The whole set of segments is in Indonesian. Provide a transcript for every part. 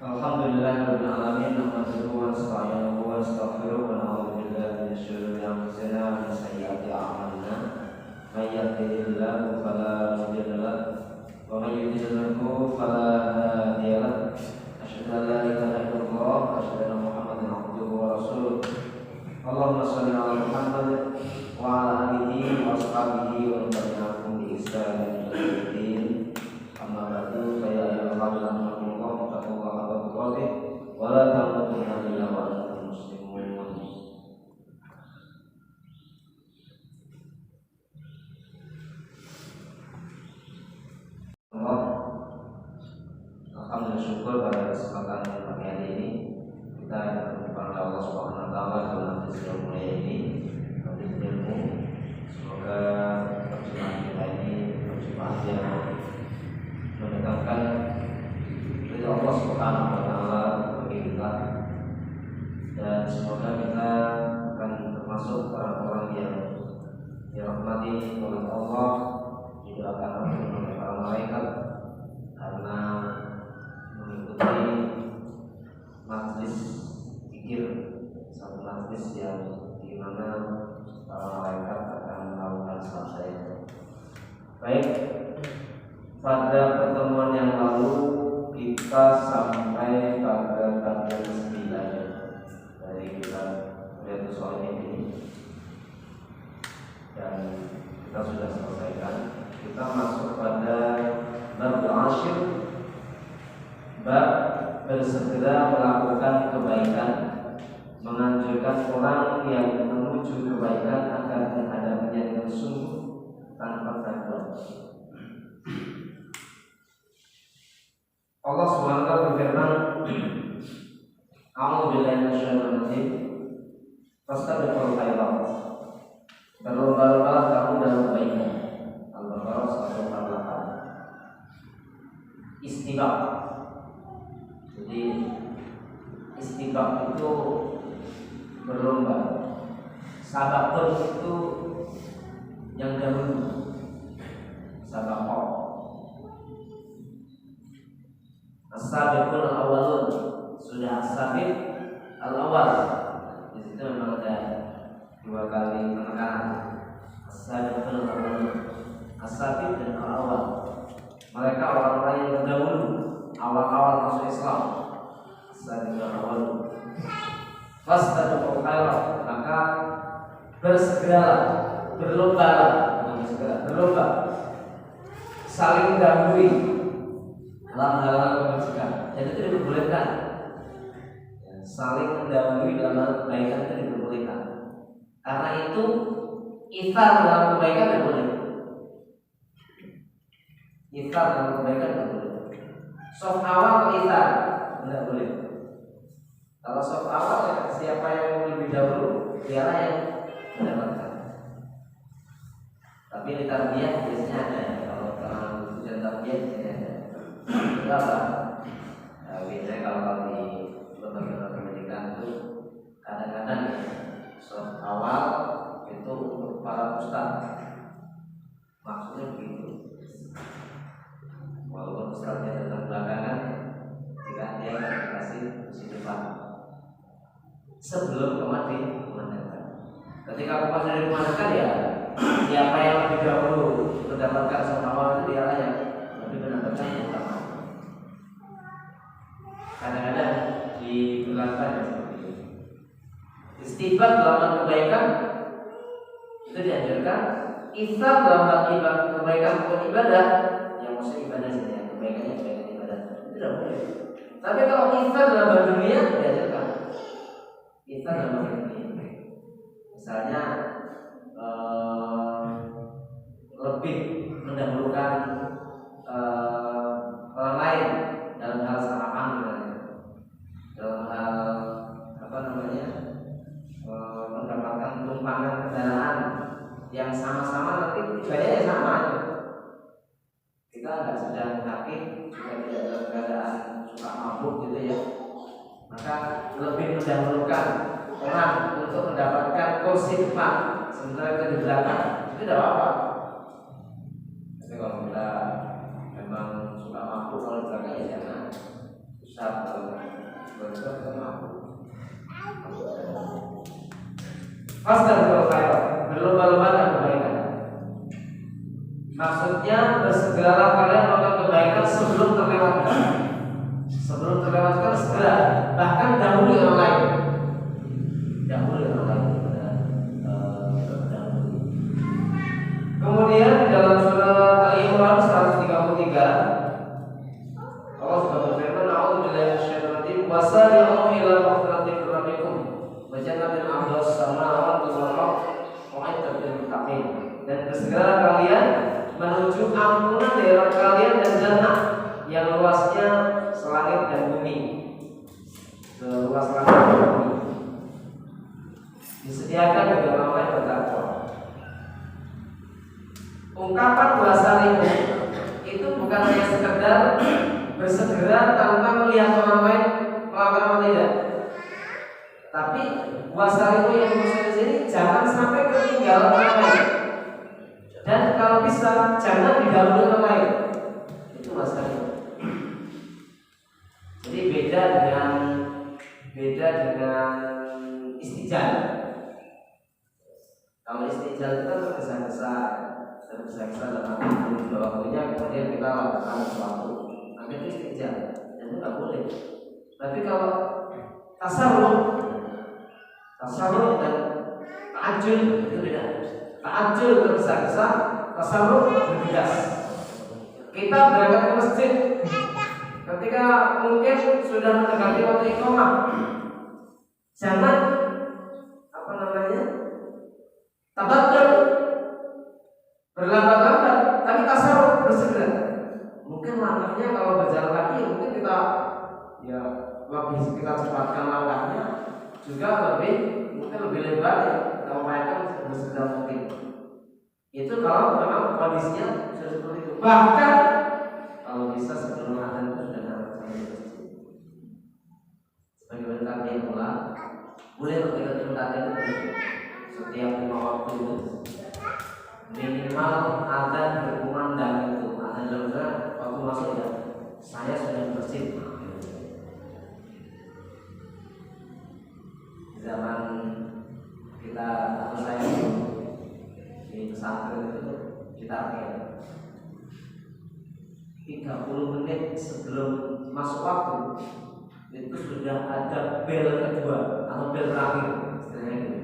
Alhamdulillahirabbil alamin, nahmaduhu wa nasta'inuhu wa nastaghfiruh wa na'udzu billahi min syururi anfusina wa min sayyiati a'malina. May yahdihillahu fala mudilla lahu wa may yudlilhu fala hadiya lahu. Asyhadu an la ilaha illallah wa asyhadu anna Muhammadan abduhu wa rasuluh. Allahumma shalli ala Muhammad wa ala alihi wa ashabihi wa man tabi'ahum bi ihsan ila yaumil din. Amma ba'du, fa ya ayyuhalladzina amanu taqullaha haqqa tuqatih wa la tamutunna illa wa antum muslimun. Alhamdulillah, syukur pada kesempatan pagi hari ini kita kepada Allah Subhanahu wa taala dalam sesi mulia ini untuk ilmu. Semoga perjumpaan kita ini perjumpaan yang mendatangkan ridha Allah Subhanahu wa taala bagi kita, dan semoga kita akan termasuk orang-orang yang dirahmati oleh Allah, juga akan oleh para malaikat karena mengikuti majlis zikir, satu majlis yang di mana para malaikat akan melakukan selesai. Baik, pada pertemuan yang lalu kita sampai pada bagian 9 dari kitab Riyadhus Shalihin ini, dan kita sudah selesaikan. Kita masuk pada bab al-ashir, bab bersegera melakukan kebaikan, menganjurkan orang yang menuju kebaikan agar menghadapinya dengan sungguh tanpa takut. Allah SWT berfirman, A'udzu billahi minasyaitonir rajim, fastabiqul khairat, berlomba-lombalah kamu dalam kebaikan. Al-Baqarah 148. Istibaq. Jadi istibaq itu berlomba. Sabaqun itu yang dahulu. Sabaqah. As-sabiqun al-awwalun, sudah as-sabiq al-awwal. Di situ memang ada dua kali penekanan. As-sabiqun al-awwalun, as-sabiq dan al-awwal. Mereka orang-orang yang terdahulu, awal-awal masuk Islam. As-sabiqun al-awwalun. Fastabiqul khairat, maka bersegeralah, berlombalah, bukan bersegera, berlomba, saling mendahului dalam hal-hal kebajikan. Jadi itu diperbolehkan. Saling mendahului dalam hal kebaikan itu diperbolehkan. Karena itu ithar dalam kebaikan tidak boleh. Ithar dalam kebaikan tidak boleh. Soft awal ke ithar tidak boleh. Kalau soft awal ya, siapa yang lebih dahulu dialah yang mendapatkan. Tapi di tarbiyah biasanya ada. Kalau ujian tarbiyah biasanya ada. Kenapa? Biasanya kalau di lembaga pendidikan itu kadang-kadang soft awal itu untuk para ustaz. Maksudnya begitu. Walaupun ustaznya datang belakangan, jika dia akan dikasih di depan sebelum kemana dikumandangkan. Ketika kemana dikumandangkan, ya siapa yang lebih dahulu mendapatkan soft awal itu dialah yang lebih mendapatkan yang utama. Kadang-kadang diberlakukan seperti itu. Istibaq dalam kebaikan itu dianjurkan. Ithar dalam kebaikan bukan ibadah, yang maksudnya ibadah saja, kebaikannya kebaikan ibadah itu tidak boleh. Tapi kalau ithar dalam dunia dianjurkan. Ithar dalam dunia, misalnya lebih mendahulukan orang lain dalam hal sarapan, dalam hal mendapatkan tumpangan kendaraan yang sama-sama nanti ibadahnya sama. Kita nggak sedang sakit, kita tidak dalam keadaan suka mabuk gitu ya, maka lebih mendahulukan orang untuk mendapatkan kursi depan sementara kita di belakang, itu tidak apa-apa. Tapi kalau kita memang suka mabuk, kalau di belakang ya jangan. Ustaz Fastabiqul khairat, berlomba-lomba dalam kebaikan. Maksudnya bersegeralah kalian melakukan kebaikan sebelum terlewatkan. Sebelum terlewatkan segera, bahkan dahulu orang lain. Dahulu orang lain dahulu. Kemudian di dalam surat Al-Imran 133 Allah sudah berfirman, "A'udzubillahi minasyaitonir rajim, wasari'u ila maghfiratin min rabbikum wa jannatin 'arduhas samawati wal ardh u'iddat lil muttaqin." Dan bersegera kalian menuju ampunan dari Rabb kalian dan jannah yang luasnya selangit dan bumi. Seluas langit dan bumi. Disediakan bagi orang yang bertakwa. Ungkapan wasari'u itu bukan hanya sekedar bersegera tanpa melihat orang lain melakukan apa tidak, tapi wasari'u yang dimaksud di sini jangan sampai ketinggalan orang lain, dan kalau bisa jangan didahului orang lain. Itu wasari'u. Jadi beda dengan istijal. Kalau istijal itu kan tergesa-gesa dalam waktunya, kemudian kita lakukan sesuatu. Itu istijal, dan itu nggak boleh. Tapi kalau tasarruf dan ta'ajjul itu beda. Ta'ajjul tergesa-gesa, tasarruf bergegas. Kita berangkat ke masjid ketika mungkin sudah mendekati waktu iqamah, jangan tabaddul, berlambat-lambat, tapi tasarruf, bersegera. Mungkin langkahnya kalau berjalan kaki mungkin kita cepatkan langkahnya, juga mungkin lebih lebar ya, kita upayakan bersegera mungkin. Itu kalau memang kondisinya sudah seperti itu. Bahkan kalau bisa sebelum adzan itu sudah sampai masjid. Sebagai tadi pula boleh ketika sebelum adzan itu setiap 5 waktu itu minimal adzan berkumandang itu. Adzan dalam waktu masuk ya, saya sudah bersih. Zaman kita atau saya di pesantren itu kita akhir 30 menit sebelum masuk waktu itu sudah ada bel kedua atau bel terakhir, istilahnya gitu.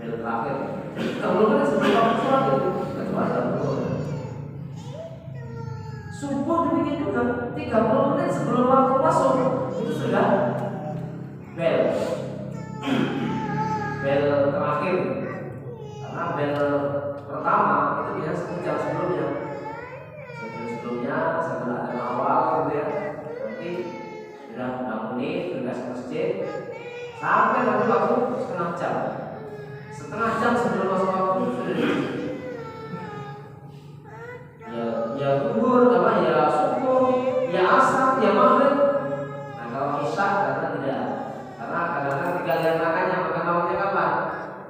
Bel terakhir 30 menit sebelum waktu sholat itu kecuali subuh demikian juga 30 menit sebelum waktu masuk itu sudah bel terakhir, karena bel pertama itu biasanya jam sebelumnya sebelum ada awal gitu ya. Nanti sudah bangunin, bergas ke masjid sampai nanti waktu setengah jam sebelum masuk waktu sudah ya zuhur, ya subuh, ya asar, ya maghrib. Nah kalau isya karena kadang-kadang tinggal makan malamnya kapan?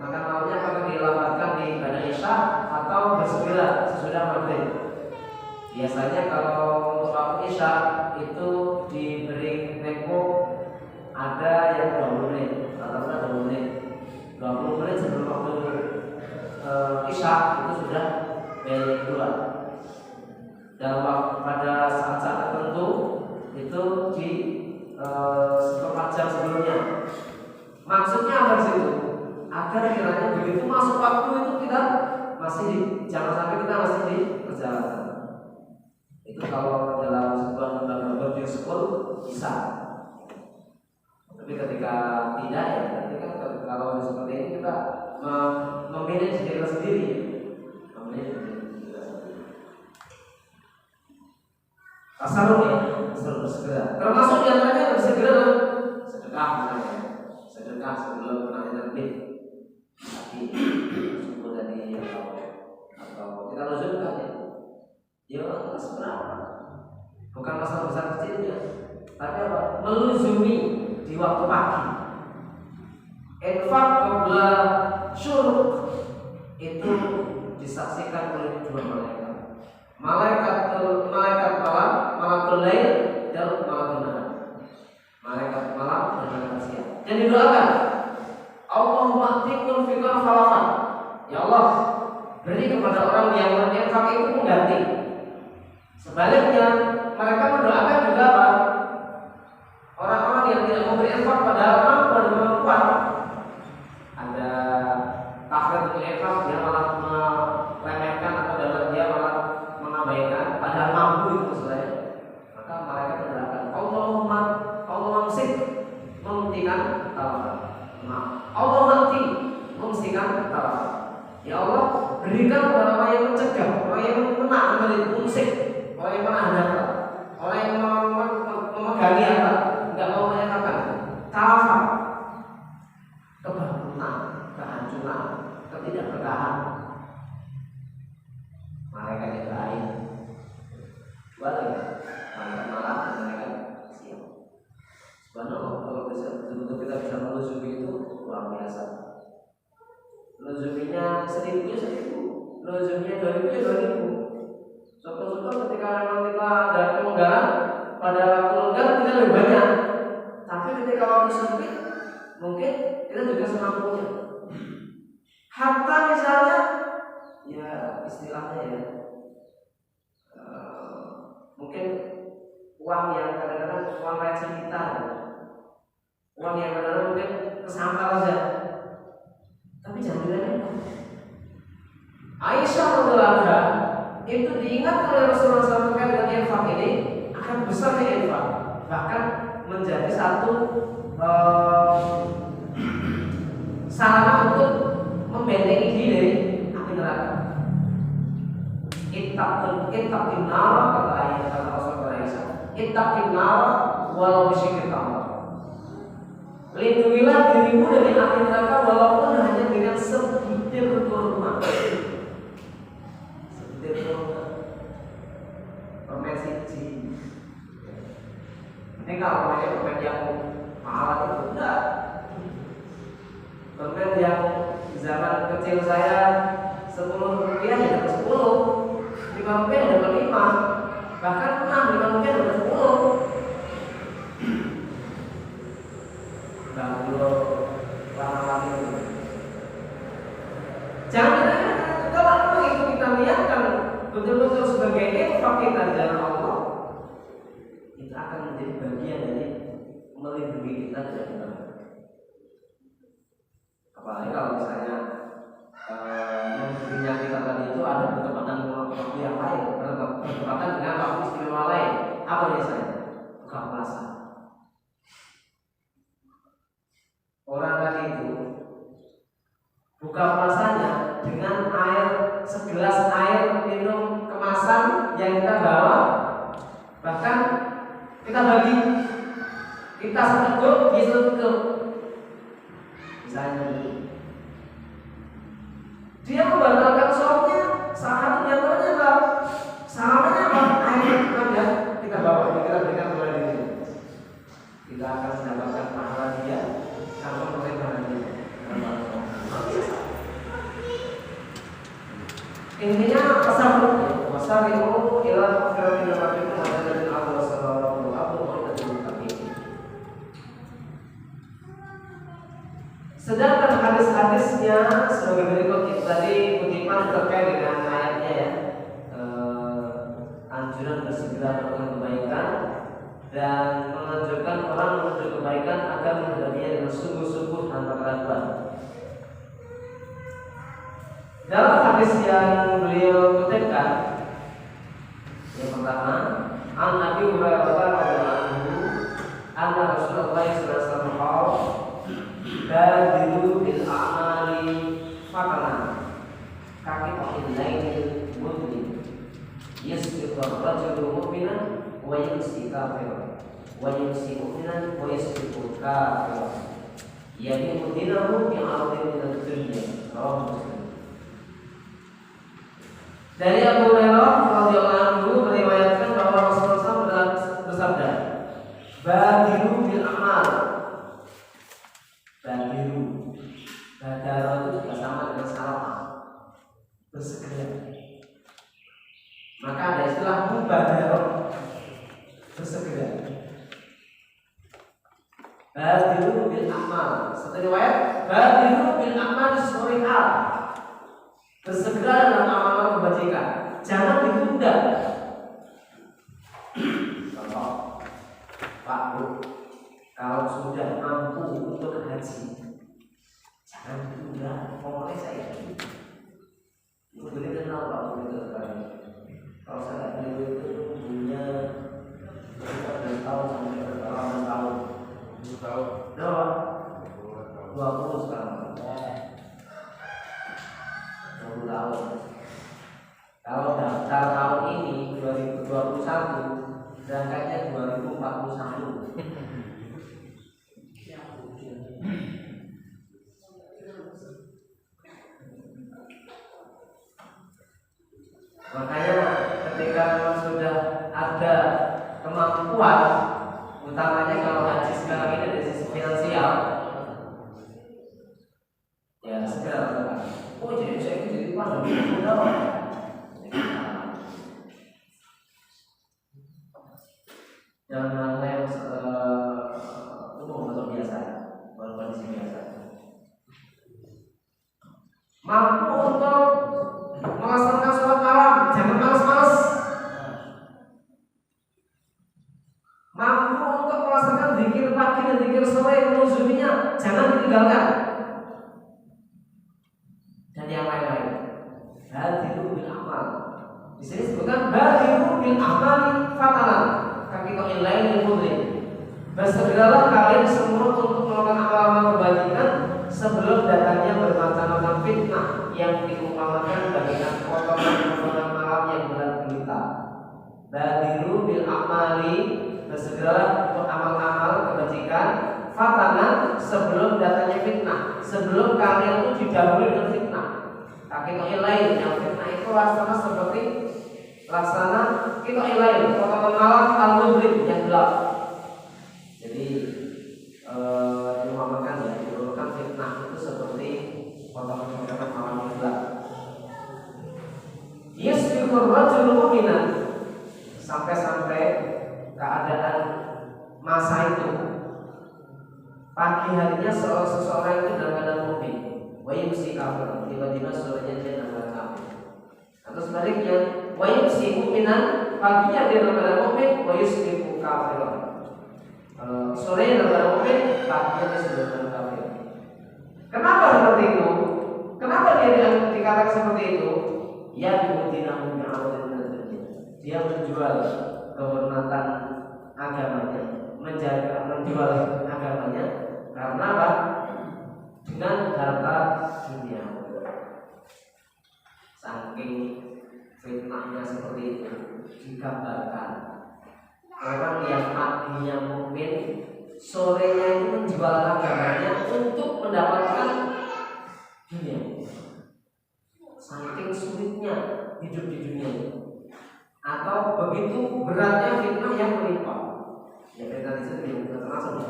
Makan malamnya apakah dilambatkan di pada isya atau bersegera sesudah maghrib? Biasanya kalau untuk waktu isya itu diberi tempo ada yang 20 menit, rata-rata 20 menit. 20 menit sebelum waktu isya itu sudah bel kedua. Dan pada saat-saat tertentu itu di seperempat jam sebelumnya. Maksudnya apa sih itu? Agar kiranya begitu masuk waktu itu kita jangan sampai kita masih di perjalanan. Itu kalau dalam sebuah lembaga boarding school bisa. Tapi ketika tidak ya, nanti kan kalau seperti ini kita memanage diri kita sendiri. Tasarruf ya, bersegera. Termasuk diantaranya bersegera sedekah misalnya. Sedekah sebelum nanti terbit. Tapi subuh tadi atau kita rozulkan ya. Ya seberapa? Bukan masalah besar kecilnya, tapi apa? Meluzumi di waktu pagi. Infak qabla syuruk itu disaksikan oleh dua malaikat. Malaikat malam, malakul lail dan malakul nahar. Malaikat malam dan malaikat siang. Dan didoakan, Allahumma a'tiqu kepada orang yang berinfak itu mengganti. Sebaliknya, mereka mendoakan juga apa? Orang-orang yang tidak memberi infak padahal mampu dan kemampuan. Ada takdir infak, dia malah meremehkan atau dia malah mengabaikan, padahal mampu itu maksudnya. Maka mereka mendoakan Allahumma mamsik menghentikan tawaran. Allah nanti memsikan tawaran. Ya Allah, berikan kepada orang yang mencegah, orang yang menahan dari musik, orang yang menahan harta, orang yang memegangi harta, tidak mau menyatakan tawaf, kebangunan, kehancuran, ketidakberkahan. Mereka yang lain, dua lagi, mereka malah mereka siap. Subhanallah, kalau betul-betul kita bisa melusupi itu luar biasa. Luzuminya 1000 ya 1000, luzuminya 2000 ya 2000. Syukur-syukur ketika memang kita ada kelonggaran, pada waktu longgar kita lebih banyak. Tapi ketika waktu sempit, mungkin kita juga semampunya. Harta misalnya, ya istilahnya ya, mungkin uang yang kadang-kadang uang receh kita, uang yang kadang-kadang mungkin kesampar saja. Tapi jangan dilakukan. Aisyah radhiyallahu itu diingat oleh Rasulullah SAW dengan infak ini akan besarnya infak, bahkan menjadi satu sarana untuk membentengi diri dari api neraka. Ittaqin nar kata ayat kata Rasulullah Aisyah. Ittaqin nar walau bisyikil tamr. Lindungilah dirimu dari api neraka walaupun hanya dengan sebutir kurma. Sebutir kurma. Permen siji. Ini kalau permen yang mahal itu enggak. Permen yang zaman kecil saya 10 rupiah ya dapat 10, 5 rupiah dapat 5, bahkan 5 rupiah dapat 10. Jangan kalau itu kita niatkan betul-betul sebagai infak kita di jalan Allah, itu akan menjadi bagian dari melindungi kita dari neraka. Apalagi kalau misalnya yang dirinya kita tadi itu ada bertepatan dengan waktu yang lain, bertepatan dengan waktu istimewa lain. Apa biasanya? Buka puasa. Orang tadi itu buka puasanya dengan air, segelas air minum kemasan yang kita bawa, bahkan kita bagi, kita seteguk, dia seteguk. Misalnya dia membatalkan sholatnya, salah satu diantaranya apa? Salahnya apa? Air yang kita bawa, kita berikan kepada diri. Kita akan mendapatkan pahala dia tanpa perintah dia. Intinya pesan wasari'u ila maghfiratin rabbikum wa jannatin 'arduha as-samawati wal ardu u'iddat lil muttaqin. Sedangkan hadis-hadisnya sebagai berikut. Tadi kutipan terkait dengan ayatnya ya, anjuran bersegera melakukan kebaikan dan menganjurkan orang menuju kebaikan agar menghadapinya dengan sungguh-sungguh tanpa keraguan. Dalam hadis yang beliau kutipkan, yang pertama, an Abi Hurairah radhiyallahu anhu, anna Rasulullah sallallahu alaihi wasallam badiru bil a'mali fatana kaki pakai lainil mudlim yasbiqu ar-rajulu mu'minan wa yumsi kafiran wa yumsi mu'minan wa yasbiqu kafiran yani mudinahu bi'ardin min ad-dunya. Rawahu Muslim. Dari Abu Hurairah radhiyallahu anhu meriwayatkan bahwa Rasulullah SAW bersabda, "Badiru bil amal." Badiru, badara itu juga sama dengan salam, bersegera. Maka ada istilah mubadarah, bersegera. Badiru bil amal. Satu riwayat, badiru bil amal sholihat. bersegera dalam amal kebajikan, jangan ditunda. Contoh, Pak Bu, kalau sudah mampu untuk haji, jangan ditunda. Pokoknya saya beli kenal Pak Bu itu sekali. Kalau saya beli itu punya berapa tahun sampai berapa tahun? 10 tahun. Berapa? 20 sekarang. 20 tahun. Kalau daftar tahun ini 2021, berangkatnya 2041. Makanya ketika sudah ada kemampuan, utamanya kalau haji sekarang ini dari sisi finansial, ya segera lakukan. Oh jadi saya jadi pandemi sudah. Jangan yang umum atau biasa, bukan kondisi biasa. Mampu untuk melaksanakan sholat malam, jangan malas-malas. Mampu untuk melaksanakan zikir pagi dan zikir sore menuzuminya, jangan ditinggalkan. Dan yang lain-lain. Badiru bil amal. Di sini disebutkan badiru bil amali fatalan. Kaki kau lain yang mudrik. Bersegeralah kalian semua untuk melakukan amal-amal kebajikan sebelum datangnya bermacam-macam fitnah yang diumpamakan bagaikan potongan-potongan malam yang berat gulita. Badiru bil amali, bersegeralah untuk amal-amal kebajikan fatanan sebelum datangnya fitnah, sebelum kalian itu didahului dengan fitnah. Kaki kau lain yang fitnah itu laksana seperti laksana kita lain potongan malam al-mudrik yang gelap. Jadi diumpamakan ya, diumpamakan fitnah itu seperti potongan-potongan malam yang gelap. Yasbiqur rajul mu'minan, sampai-sampai keadaan masa itu pagi harinya seseorang itu dalam keadaan mukmin, wa yumsi kafir, tiba-tiba sorenya dia dalam keadaan kafir. Atau sebaliknya, wa yumsi mu'minan, paginya dia dalam keadaan mukmin, wa yusbihu kafir. Sorenya dalam keadaan mukmin, paginya dia sudah dalam kafir. Kenapa seperti itu? Kenapa dia dikatakan seperti itu? Ya bimudinahu bi'awadin dunia. Dia menjual kehormatan agamanya, menjual agamanya karena apa? Dengan harta dunia. Saking fitnahnya seperti itu digambarkan orang yang paginya mukmin, sorenya itu menjual agamanya untuk mendapatkan dunia. Saking sulitnya hidup di dunia ini, atau begitu beratnya fitnah yang menimpa. Ya kita di sini termasuk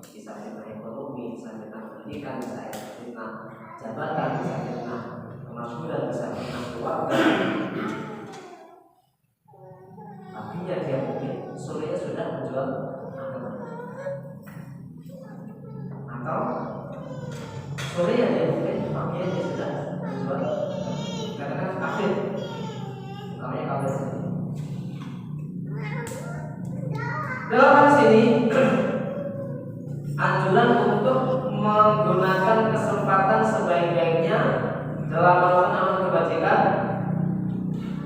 bisa fitnah ekonomi, bisa fitnah pendidikan, bisa fitnah jabatan, bisa fitnah kemasyhuran, bisa fitnah keluarga. Akhirnya dia mungkin sorenya sudah menjual agama, atau sorenya dia mungkin paginya dia sudah menjual katakan kafir, namanya kafir. Dalam hal ini anjuran untuk menggunakan kesempatan sebaik-baiknya dalam melakukan amal kebajikan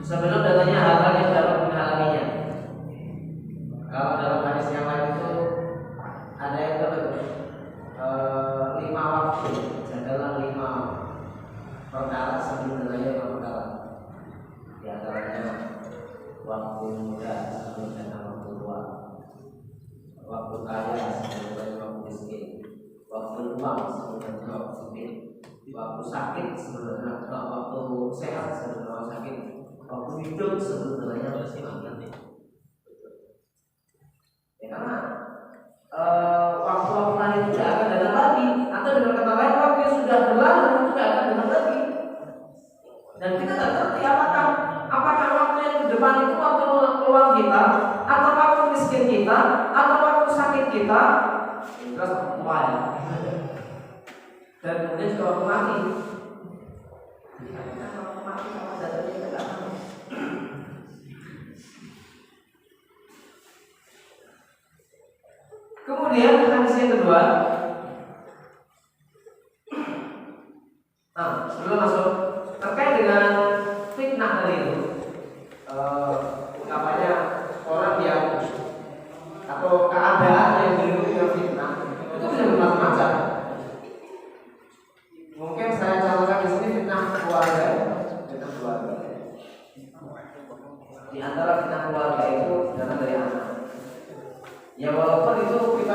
sebelum datangnya hal-hal yang dapat menghalanginya. Kalau dalam hadis yang lain itu ada yang terlalu 5 waktu, jadilah 5 perkara sebelum datangnya 5 perkara. Di antaranya waktu muda sebelum datang waktu tua, waktu kaya sebelum datang waktu miskin, waktu luang sebelum datang waktu sempit, waktu sakit sebelum datang waktu sehat sebelum datang sakit, waktu hidup sebelum datangnya waktu mati. Ya karena waktu-waktu lain tidak akan datang lagi, atau dengan kata lain waktu yang sudah berlalu itu tidak akan datang lagi. Dan kita tidak ngerti apakah waktu yang di depan itu waktu luang kita, atau waktu miskin kita, atau waktu sakit kita, jelas waktu tua ya. Dan kemudian juga waktu mati. Kemudian hadis yang kedua. Sebelum masuk terkait dengan fitnah tadi itu, namanya orang yang atau keadaan yang dilindungi dengan fitnah itu bisa bermacam-macam. Mungkin saya contohkan di sini fitnah keluarga. Di antara fitnah keluarga itu datang dari anak. Ya walaupun itu kita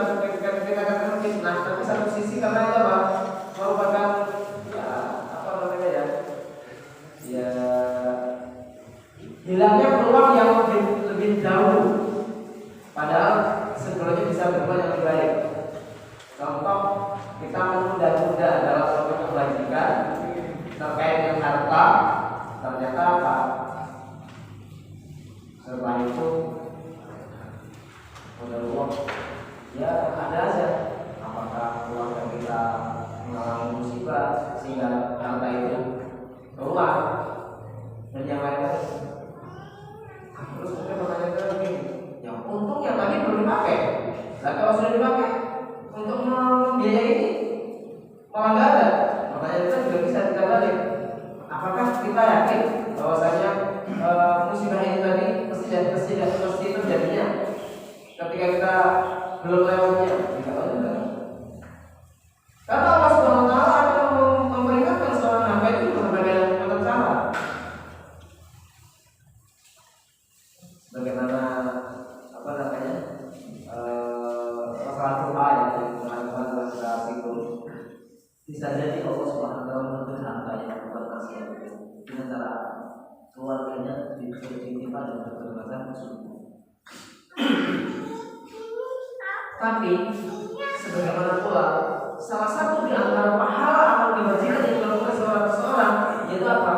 katakan fitnah, tapi satu sisi karena itu apa? Merupakan ya hilangnya peluang yang lebih jauh, padahal sebelumnya bisa berbuat yang lebih baik. Contoh, kita menunda-nunda dalam suatu kebajikan terkait dengan harta, ternyata apa? Setelah itu udah uang, ya ada aja. Apakah keluarga kita mengalami musibah sehingga harta itu keluar dan yang lainnya. Terus mungkin pertanyaan lagi, yang untung yang tadi belum dipakai. Nah kalau sudah dipakai untuk membiayai ini malah nggak ada. Makanya kita juga bisa kita balik. Apakah kita yakin bahwasanya musibah ini tadi pasti terjadinya ketika kita belum lewatnya? Kita tahu tidak. Karena Allah Subhanahu Wa Taala akan memperingatkan seorang hamba itu berbagai macam cara. Bagaimana masalah doa yang dilakukan dalam saat itu bisa jadi Allah Subhanahu Wa Taala memberi hamba yang bukan maksiat dengan cara keluarganya dititipkan dan berbagai macam. Tapi sebagaimana pula salah satu di antara pahala amal kebajikan yang dilakukan seorang yaitu apa?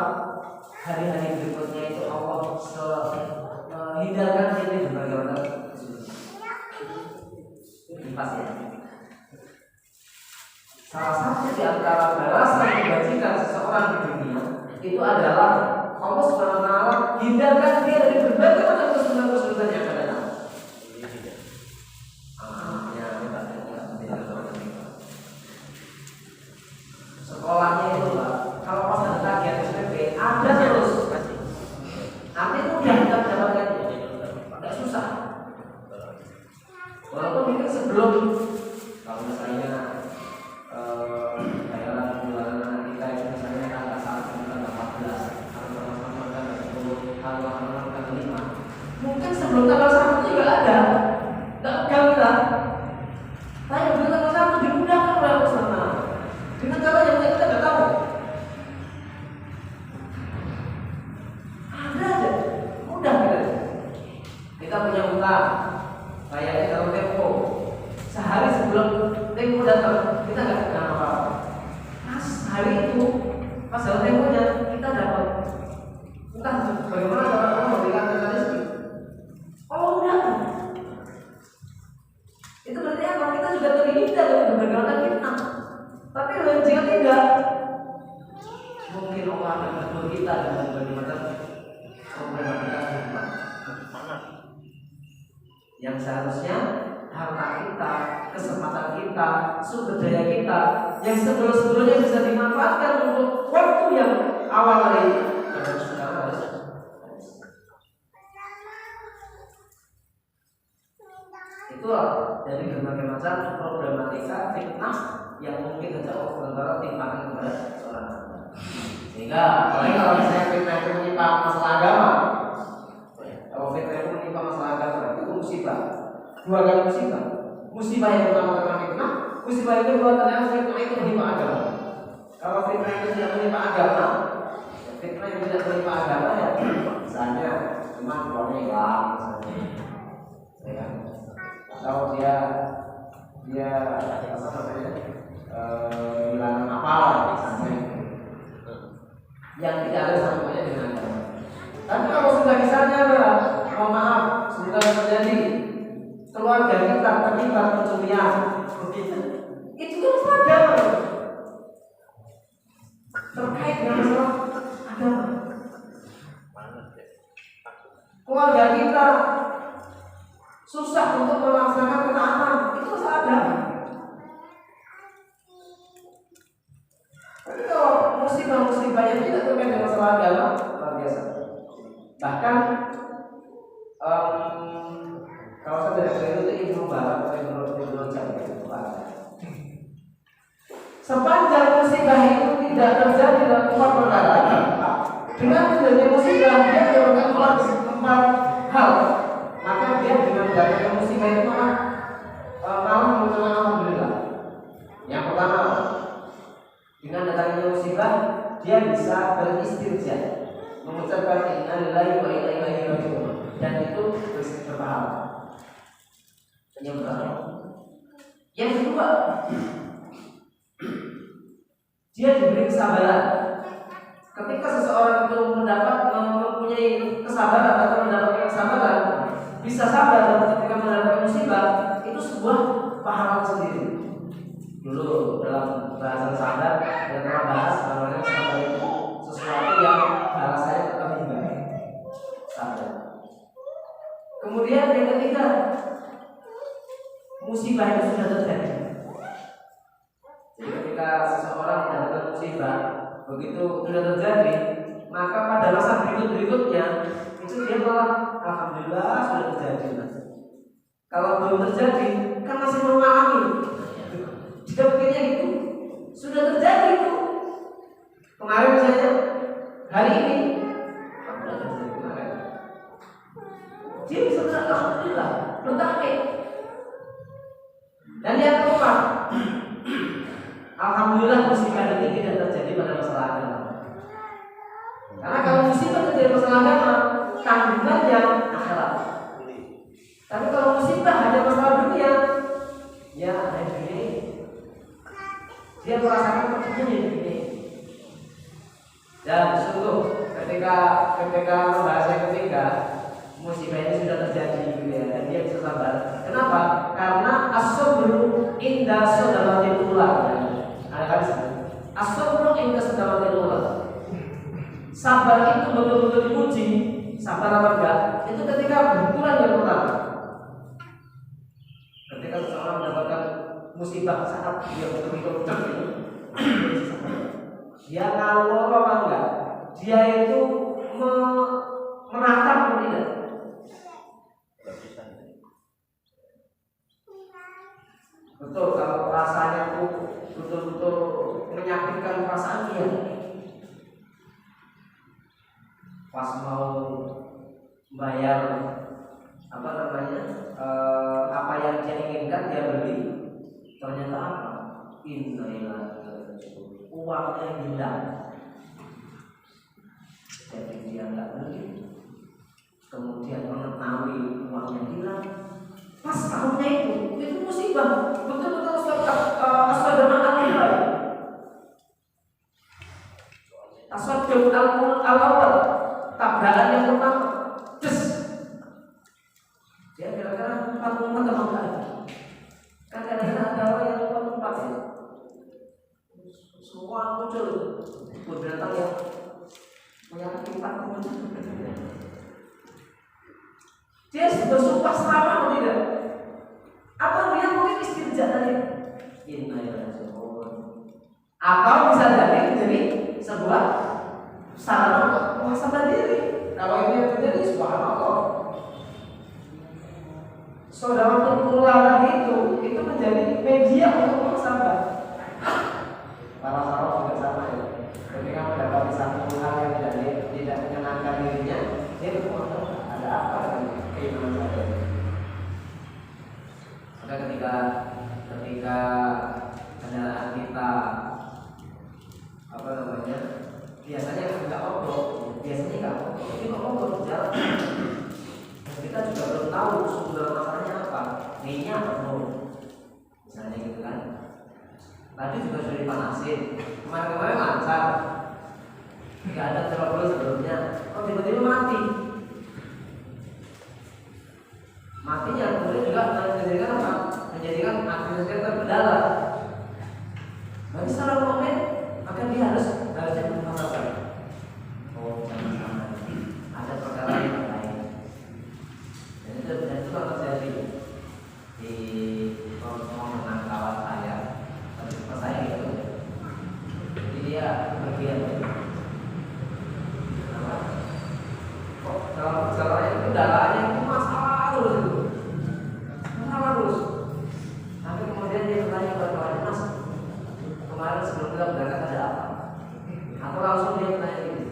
Hari-hari berikutnya itu Allah hindarkan ini berbagai macam ini pasti ya. Salah satu di antara balasan kebajikan seseorang di dunia itu adalah Allah Subhanahu Wa Taala hindarkan dia dari berbagai macam kesulitan yang ada. Sekolahnya itu Pak, kalau pas ada tagihan SPP ada terus. Nanti mudah kita mendapatkannya, tidak susah. Walaupun mungkin sebelum kalau misalnya bayaran bulanan anak kita itu misalnya tanggal 1 tanggal 14, tanggal 10, tanggal 5, mungkin sebelum tanggal 1 juga ada. Tidak pegang kita. Tapi begitu tanggal 1 dimudahkan oleh Allah sana. Dengan cara yang kita tidak tahu. Ada aja, mudah kita punya utang, bayarnya dalam tempo. Sehari sebelum tempo datang, kita nggak pegang apa-apa. Pas hari itu, pas dalam temponya kita dapat. Entah bagaimana cara Allah memberikan rezeki. Oh udah. Itu berarti apa? Kita juga terhindar dari berbagai macam fitnah. Tapi jika tidak, mungkin Allah akan menegur kita dengan berbagai macam problematika kehidupan. Yang seharusnya harta kita, kesempatan kita, sumber daya kita, yang sebelum-sebelumnya bisa dimanfaatkan untuk waktu yang awal hari ini, sekarang harus. Itulah dari berbagai macam problematika fitnah yang mungkin saja Allah Taala timpakan kepada seorang hamba. Sehingga apalagi kalau misalnya fitnah itu menimpa masalah agama, kalau fitnah itu menimpa masalah agama itu musibah. Dua kali musibah. Musibah yang pertama karena fitnah, musibah yang kedua ternyata fitnah itu menimpa agama. Kalau fitnah itu tidak menimpa agama, fitnah yang tidak menimpa agama ya misalnya cuma keluarnya hilang misalnya, ya. Atau dia apa namanya kehilangan apalah misalnya yang tidak ada sambungannya dengan agama. Tapi kalau sudah misalnya mohon maaf sudah terjadi keluarga kita terlibat pencurian, itu kan agama terkait dengan masalah agama. Keluarga kita susah untuk melaksanakan ketaatan, itu masalah agama. Tapi kalau musibah-musibah yang tidak terkait dengan masalah agama, luar biasa. Bahkan kalau saya tidak keliru itu Ibnu Barak atau Ibnu Rajab itu sepanjang musibah itu tidak terjadi dalam 4 perkara, dengan terjadi musibah dia melakukan 4 hal, maka dia dengan mendapatkan musibah itu malah mengucapkan alhamdulillah. Yang pertama, dengan datangnya musibah dia bisa beristirja, mengucapkan inna lillahi wa inna ilaihi raji'un, dan itu berpahala. Yang pertama. Yang kedua, dia diberi kesabaran. Ketika seseorang itu mempunyai kesabaran atau mendapatkan kesabaran, bisa sabar ketika mendapatkan musibah, itu sebuah pahala sendiri. Dulu dalam bahasa sabar, kita pernah bahas bahwa sabar itu sesuatu yang bahasanya lebih baik. Sabar. Kemudian yang ketiga, musibah itu sudah terjadi. Jadi ketika seseorang mendapatkan musibah, begitu sudah terjadi, maka pada masa berikutnya itu dia malah alhamdulillah sudah terjadi. Kalau belum terjadi, kan masih mengalami. Jika pikirnya itu sudah terjadi itu kemarin misalnya, hari ini sudah terjadi kemarin, dia bisa bilang alhamdulillah, bertakbir. Dan yang keempat, alhamdulillah musibah ini tidak terjadi pada masalah agama. Karena kalau musibah terjadi masalah agama, tanggungannya akhirat. Tapi kalau musibah hanya masalah dunia, ya hari ini dia merasakan percuma ini. Dan sungguh ketika membahas yang ketiga, musibah ini sudah terjadi gitu ya, dan dia bisa sabar. Kenapa? Karena as-sabru inda sadamatil ula. Ada hadis. As-sabru inda sadamatil ula. Sabar itu betul-betul diuji. Sabar apa enggak? Itu ketika benturan yang pertama. Ketika seseorang mendapatkan musibah saat dia betul-betul itu, dia ngawur apa enggak? Dia itu menatap atau tidak? Betul, kalau rasanya itu betul-betul menyakitkan perasaan dia. Pas mau bayar apa yang dia inginkan dia beli, ternyata apa? Uangnya hilang. Jadi dia nggak beli. Kemudian mengetahui uangnya hilang. Pas tahunnya itu musibah, betul-betul aswadama al-awal. Aswadama al-awal, tabrakan yang pertama, dia kira-kira 44 atau enggak? Kan kadang-kadang ada orang yang 44 ya. Semua muncul, binatang yang punya 44. Dia bersumpah selama atau tidak? Atau dia mungkin istirja tadi? Atau bisa jadi sebuah sarana muhasabah diri. Kalau ini yang terjadi, subhanallah. Saudara tertular itu menjadi media untuk muhasabah. Para sahabat juga sama ya. Ketika mendapati satu hal yang tidak menyenangkan dirinya, dia bermuhasabah. Ada apa dengan keimanan saya? Maka ketika kendaraan kita biasanya nggak mogok, tapi kok mogok jalan. Kita juga belum tahu sumber masalahnya apa, minyak atau misalnya gitu kan. Tadi juga sudah dipanasin, kemarin lancar, nggak ada trouble sebelumnya, tiba-tiba mati. Matinya kemudian juga menjadikan apa? Menjadikan aktivitas terkendala. Bagi seorang mukmin, maka dia harusnya bermuhasabah. terus. Tapi kemudian dia bertanya kepada kawannya, Mas, kemarin sebelum kita berangkat ada apa? Atau langsung dia bertanya gini,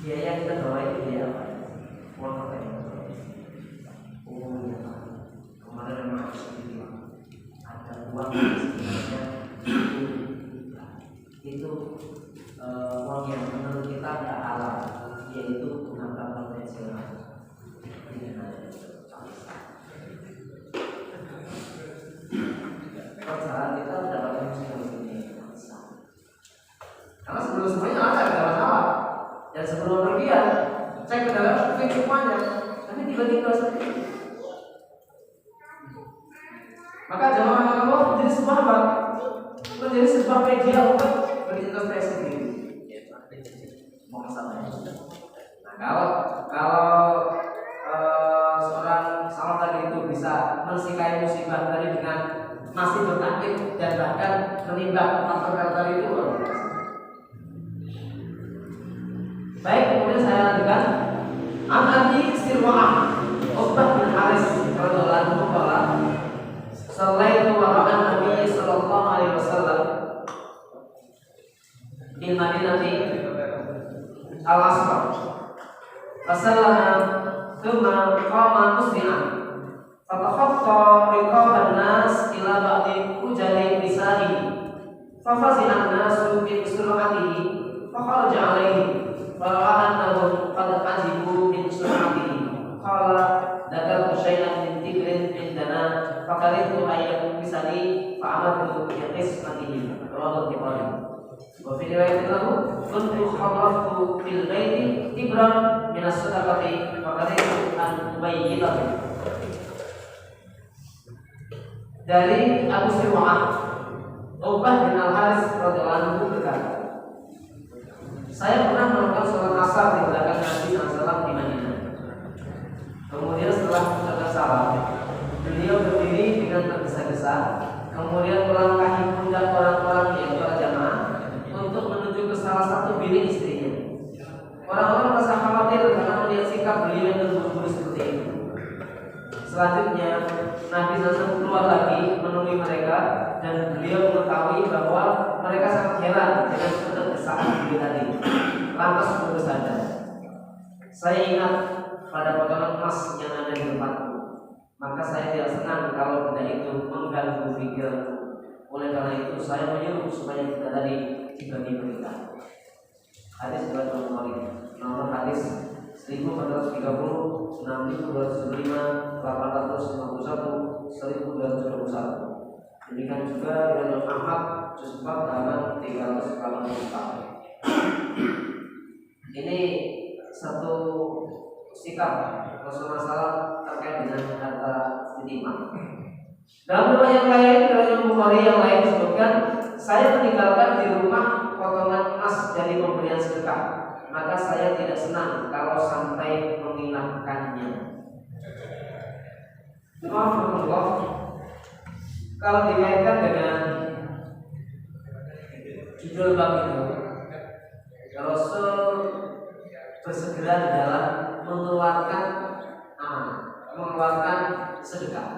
biaya kita bawa itu biaya apa? Uang apa yang kita bawa? Oh ya Pak, kemarin memang harus begini Pak. Ada uang sebenarnya itu uang yang menurut kita tidak halal, yaitu gunakan konvensional. Perusahaan kita mendapatkan muslim ini karena sebelum semuanya ada masalah, dan sebelum pergian cek ke dalam semuanya, tapi tiba-tiba seperti itu. Maka jamaah Allah menjadi sebuah apa? Menjadi sebuah media untuk berintrospeksi diri. Mau masalahnya. Nah, kalau seorang sahabat tadi itu bisa mensikai musibah tadi dengan masih bertaktik dan bahkan menimbang faktor tadi itu luar biasa. Baik, kemudian saya lanjutkan. An-Abi Sirwa'ah Uqbah bin Haris radhiyallahu anhu qala Sallaitu wara'an Nabi sallallahu alaihi wasallam di Madinati al-Asra. Fasallama thumma qama musliman. Fatakhatta riqaban nas ila ba'di ujali nisa'i. Fafazi'an nasu bi sur'atihi fakharaja 'alaihi fara'annahum qad ajibu min sur'atihi. Qala dakartu syai'an min tibrin indana fakaritu ayat misali fa'amatu yaqismatihi. Rawahu Bukhari. Wa fi riwayatin lahu kuntu kharraftu fil baiti tibran min as-sadaqati fakaritu an ubayyitahu. Dari Abu Sirwa'ah Uqbah bin Al-Haris radhiyallahu anhu berkata, saya pernah melakukan sholat asar di belakang Nabi SAW di Madinah. Kemudian setelah mengucapkan salam, beliau berdiri dengan tergesa-gesa, kemudian melangkahi pundak orang-orang yaitu para jamaah untuk menuju ke salah satu bilik istrinya. Orang-orang merasa khawatir karena melihat sikap beliau yang terburu-buru seperti itu. Selanjutnya Nabi SAW keluar lagi menemui mereka dan beliau mengetahui bahwa mereka sangat heran dengan ketergesaan beliau tadi. Lantas bersabda, saya ingat pada potongan emas yang ada di tempatku, maka saya tidak senang kalau benda itu mengganggu pikiranku. Oleh karena itu saya menyuruh supaya kita tadi dibagi-bagikan. Hadis riwayat Bukhari. Nomor hadis 1430, 6275, 851, 1221. Demikian juga riwayat Ahmad juz 4 halaman 384. Ini satu sikap Rasulullah SAW terkait dengan harta titipan. Dalam riwayat yang lain, riwayat Bukhari yang lain disebutkan, saya meninggalkan di rumah potongan emas dari pemberian sedekah, maka saya tidak senang kalau sampai menghilangkannya. Alhamdulillah. Kalau dikaitkan dengan judul bab itu, Rasul bersegera di dalam mengeluarkan sedekah,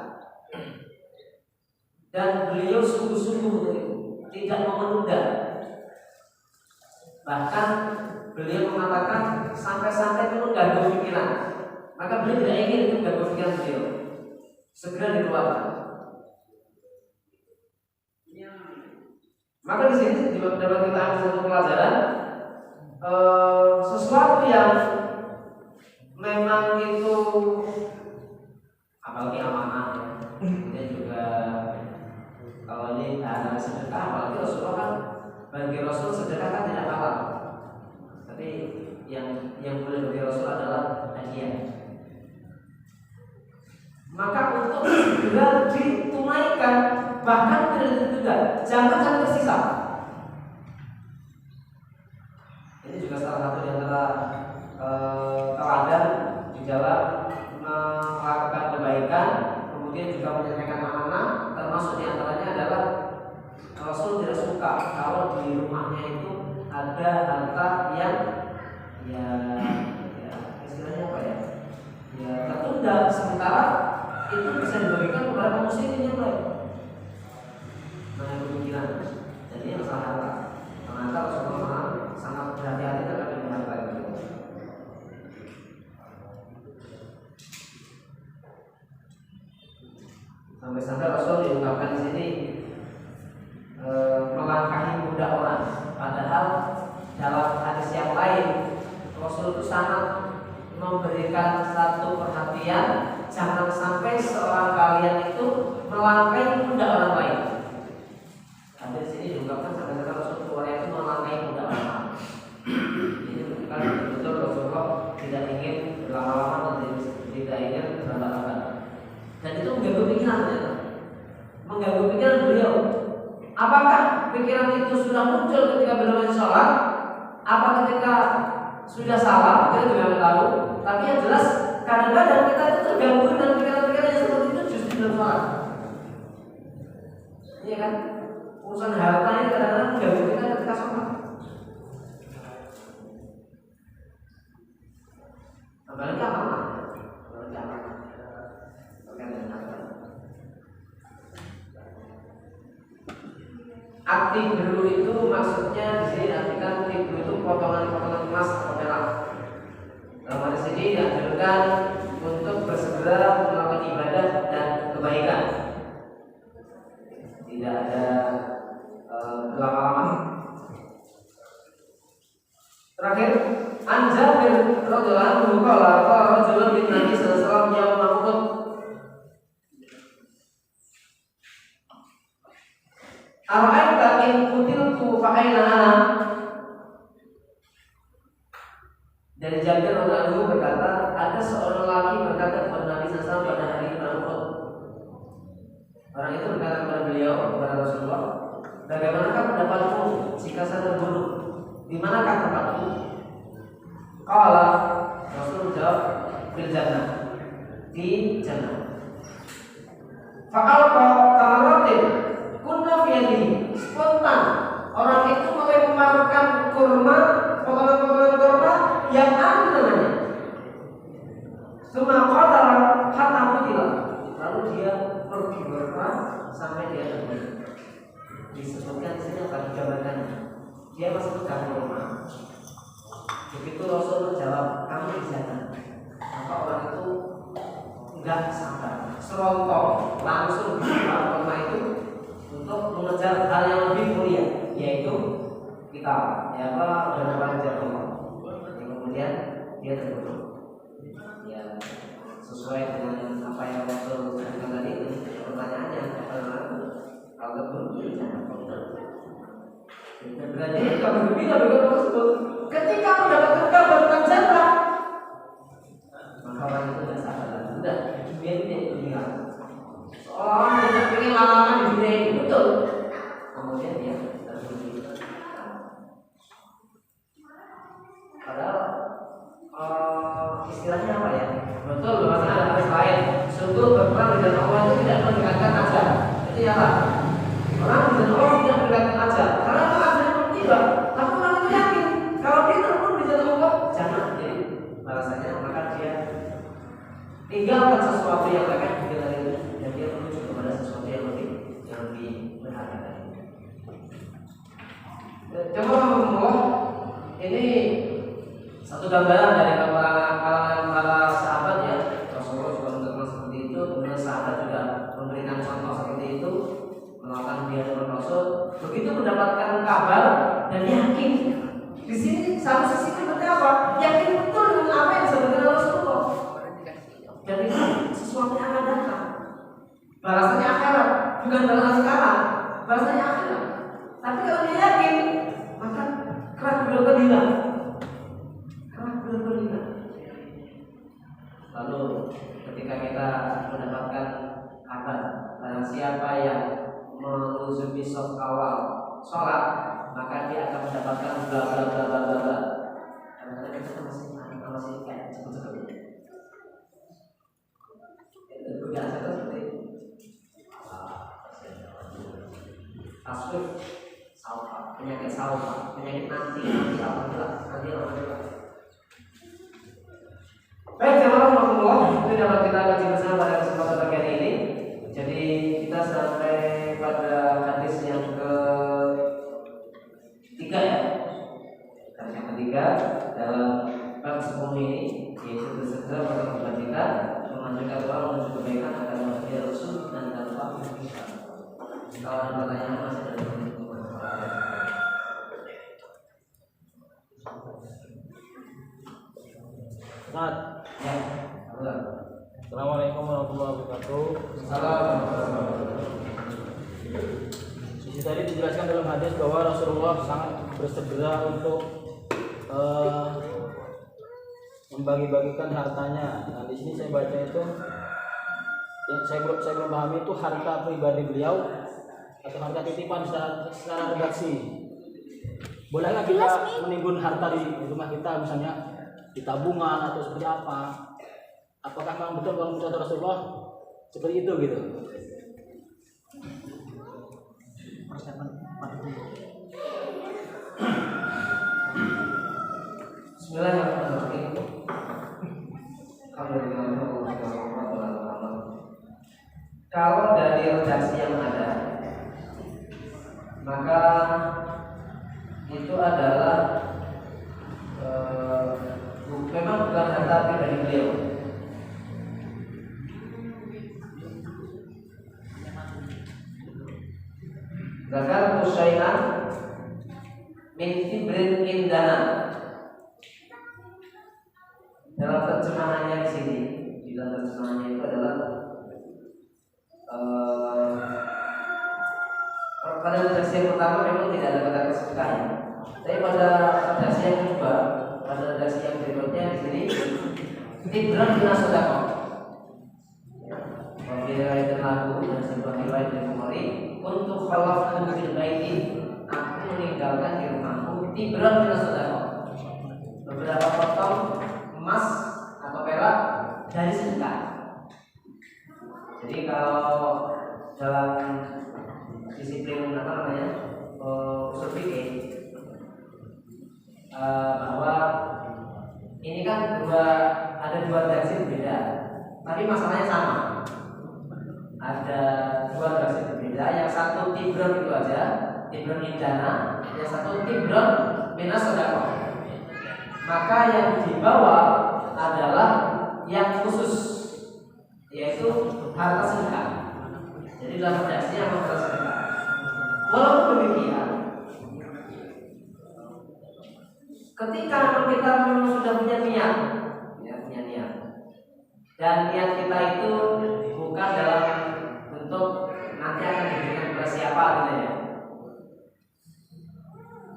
dan beliau sungguh-sungguh tidak mau menunda. Bahkan beliau mengatakan sampai-sampai itu mengganggu pikiran, maka beliau tidak ingin itu mengganggu pikiran beliau, segera dikeluarkan. Maka di sini dapat kita ambil satu pelajaran, sesuatu yang memang itu apalagi amanah ya. Dan juga kalau ini dana sedekah, apalagi Rasulullah kan, bagi Rasul sedekah kan tidak halal, tapi yang boleh bagi Rasul adalah hadiah. Maka untuk segera ditunaikan, bahkan tidak ditunda, jangan tersisa. Ini juga salah satu di antara teladan di dalam melakukan kebaikan, kemudian juga menyelesaikan amanah. Termasuk di antaranya adalah Rasul tidak suka kalau di rumahnya itu ada harta yang istilahnya apa ya, tertunda, sementara itu bisa dibagikan kepada kaum muslimin Sampai-sampai Rasul diungkapkan di sini melangkahi pundak orang. Padahal dalam hadis yang lain Rasul itu sangat memberikan satu perhatian, jangan sampai seorang kalian itu melangkahi pundak orang lain. Ada di sini diungkapkan sampai-sampai Rasul keluar itu melangkahi pundak orang lain. Ini menunjukkan betul Rasulullah tidak ingin berlama-lama dan tidak ingin berlama-lama. Dan itu mengganggu pikiran ternyata. Mengganggu pikiran beliau. Apakah pikiran itu sudah muncul ketika beliau sholat? Apa ketika sudah salah? Kita juga tidak tahu. Tapi yang jelas kadang-kadang kita itu terganggu dengan pikiran-pikiran yang seperti itu justru dalam sholat. Iya kan? Urusan harta ini kadang-kadang mengganggu kita ketika sholat. Apalagi amanah. Tibru itu maksudnya di sini artikan tibru itu potongan-potongan emas atau perak. Dalam hadis ini dianjurkan untuk bersegera melakukan ibadah dan kebaikan. Tidak ada lama-lama. Terakhir, Jabir radhiyallahu anhu qala qala rajulun min Nabi sallallahu alaihi wasallam yaum Uhud. Ara'aita in qutiltu fa aina ana? Dari Jabir radhiyallahu anhu berkata, ada seorang laki berkata kepada Nabi sallallahu alaihi wasallam pada hari perang Uhud. Orang itu berkata kepada beliau, kepada Rasulullah, bagaimanakah pendapatmu jika saya terbunuh? Di manakah tempatmu? Qala, Rasul jawab, fil jannah, di jannah. Fa'alqa tamaratin kunna fi yadihi. Spontan orang itu melemparkan kurma, potongan-potongan kurma yang ada di tangannya. Summa qatala hatta qutila. Lalu dia pergi berperang sampai dia terbunuh. Disebutkan di sini apa digambarkannya? Dia masih pegang kurma. Begitu Rasul menjawab, kamu di sana. Maka orang itu enggak sabar, serontok langsung buka kurma itu untuk mengejar hal yang lebih mulia, yaitu kita, ya apa, dan belajar Allah. Kemudian dia terbunuh. Ya, sesuai dengan apa yang Rasul katakan tadi. Pertanyaannya, kalau terbunuh, berarti kalau berbeda dengan tersebut, ketika mendapatkan kabar tentang jannah, maka orang itu tidak sabar lagi. Sudah, dunia ini hilang. Seorang yang ingin lama di dunia ini betul, kemudian dia terbunuh. Padahal istilahnya apa ya? Betul, bahasa ada hadis lain. Sungguh berperang di jalan Allah itu tidak mendekatkan ajar. Itu ya lah. Orang di jalan Allah tidak mendekatkan ajar. Karena tapi orang itu yakin kalau dia terbunuh di jalan Allah jangan. Jadi balasannya maka dia tinggalkan sesuatu yang mereka bikin itu dan dia menuju kepada sesuatu yang lebih berharga tadi. Coba Allah, ini satu gambaran dari kalangan para sahabat ya. Rasulullah juga mengenal seperti itu, kemudian sahabat juga memberikan contoh seperti itu, melakukan dia dengan Rasul. Begitu mendapatkan kabar dan yakin. Di sini satu sisi seperti apa? Yakin betul dengan apa yang disebutkan Rasulullah. Dan itu sesuatu yang akan datang. Balasannya akhirat, bukan balasan sekarang. Balasannya akhirat. Tapi kalau dia yakin, maka kerak beliau berhilang. Lalu ketika kita mendapatkan kabar barang siapa yang meluzumi soft awal sholat, maka dia akan mendapatkan bla bla bla bla bla bla. Karena kita masih kayak cepet-cepet. Itu biasa seperti tasawuf, penyakit sauma, penyakit nanti alhamdulillah. Baik, jazakallahu itu dapat kita kaji bersama pada kesempatan bagian ini. Jadi kita sampai pada hadis yang ketiga ya. Hadis yang ketiga dalam bab 10 ini, yaitu bersegera melakukan kebajikan, menganjurkan orang menuju kebaikan akan menjadi Rasul dan Kalau ada pertanyaan masih ada Ustaz. ya. Assalamualaikum warahmatullahi wabarakatuh. Di tadi dijelaskan dalam hadis bahwa Rasulullah sangat bersegera untuk membagi-bagikan hartanya. Nah, di sini saya baca itu, saya belum pahami itu harta pribadi beliau atau harta titipan secara redaksi. Bolehkah kita menimbun harta di rumah kita, misalnya di tabungan atau seperti apa? Apakah memang betul kalau mencontoh Rasulullah seperti itu gitu? Bismillahirrahmanirrahim. Kalau dari redaksi yang ada, maka itu adalah memang bukan harta pribadi beliau. Zakar Musai'an min tibrin indana. Dalam terjemahannya di sini, di dalam terjemahannya itu adalah pada redaksi yang pertama memang tidak ada kata kesukaan. Tapi pada redaksi yang kedua, pada redaksi yang berikutnya di sini tibran min sadaqah. Wabirai dan lagu dan sebuah riwayat dari Bukhari untuk khalafku fil baiti, aku meninggalkan di rumahku tibran min sadaqah, beberapa potong emas atau perak dari sedekah. Jadi kalau dalam disiplin usul fikih bahwa ini kan ada dua redaksi berbeda, tapi masalahnya sama. Ada dua redaksi berbeda, yang satu tibron itu aja, tibron indana, yang satu tibron minas sedekah. Maka yang dibawa adalah yang khusus, yaitu harta sedekah. Jadi dalam redaksinya harta sedekah. Walaupun demikian, ketika kita memang sudah punya niat, dan niat kita itu bukan dalam bentuk nanti akan diberikan kepada siapa gitu ya.